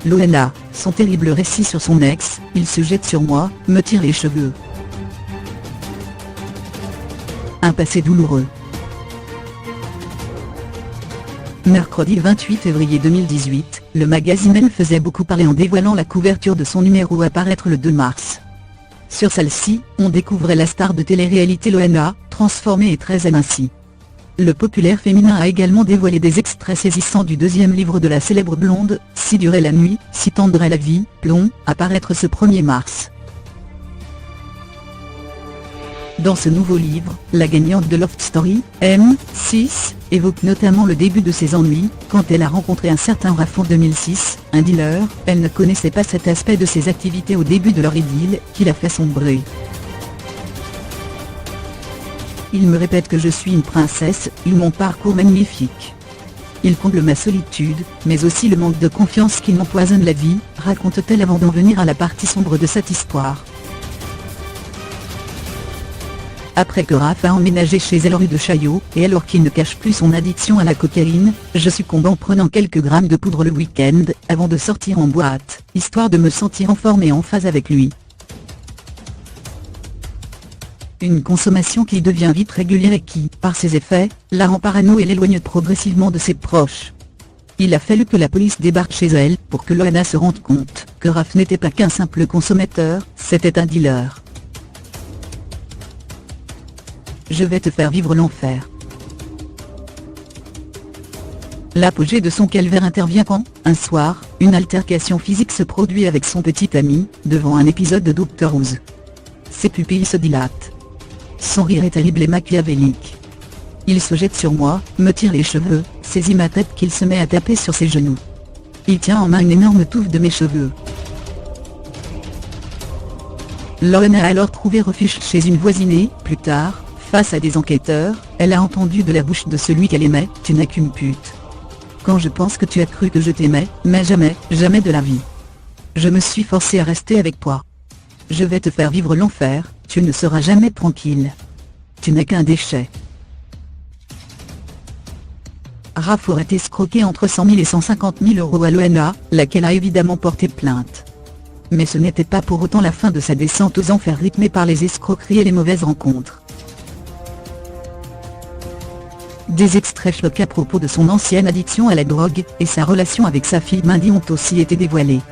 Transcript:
Loana, son terrible récit sur son ex, il se jette sur moi, me tire les cheveux. Un passé douloureux. Mercredi 28 février 2018, le magazine Elle faisait beaucoup parler en dévoilant la couverture de son numéro à paraître le 2 mars. Sur celle-ci, on découvrait la star de télé-réalité Loana, transformée et très amincie. Le populaire féminin a également dévoilé des extraits saisissants du deuxième livre de la célèbre blonde, Si durait la nuit, si tendre est la vie, plomb, à paraître ce 1er mars. Dans ce nouveau livre, la gagnante de Love Story, M6, évoque notamment le début de ses ennuis, quand elle a rencontré un certain Raph en 2006, un dealer. Elle ne connaissait pas cet aspect de ses activités au début de leur idylle, qui l'a fait sombrer. Il me répète que je suis une princesse, eu mon parcours magnifique. Il comble ma solitude, mais aussi le manque de confiance qui m'empoisonne la vie, raconte-t-elle avant d'en venir à la partie sombre de cette histoire. Après que Raph a emménagé chez elle rue de Chaillot, et alors qu'il ne cache plus son addiction à la cocaïne, je succombe en prenant quelques grammes de poudre le week-end, avant de sortir en boîte, histoire de me sentir en forme et en phase avec lui. Une consommation qui devient vite régulière et qui, par ses effets, la rend parano et l'éloigne progressivement de ses proches. Il a fallu que la police débarque chez elle pour que Loana se rende compte que Raph n'était pas qu'un simple consommateur, c'était un dealer. Je vais te faire vivre l'enfer. L'apogée de son calvaire intervient quand, un soir, une altercation physique se produit avec son petit ami, devant un épisode de Dr House. Ses pupilles se dilatent. Son rire est terrible et machiavélique. Il se jette sur moi, me tire les cheveux, saisit ma tête qu'il se met à taper sur ses genoux. Il tient en main une énorme touffe de mes cheveux. Loana a alors trouvé refuge chez une voisinée. Plus tard, face à des enquêteurs, elle a entendu de la bouche de celui qu'elle aimait, « Tu n'es qu'une pute. Quand je pense que tu as cru que je t'aimais, mais jamais, jamais de la vie. Je me suis forcée à rester avec toi. Je vais te faire vivre l'enfer, tu ne seras jamais tranquille. Tu n'es qu'un déchet. » Raph aurait escroqué entre 100 000 et 150 000 € à Loana, laquelle a évidemment porté plainte. Mais ce n'était pas pour autant la fin de sa descente aux enfers rythmée par les escroqueries et les mauvaises rencontres. Des extraits chocs à propos de son ancienne addiction à la drogue, et sa relation avec sa fille Mindy ont aussi été dévoilés.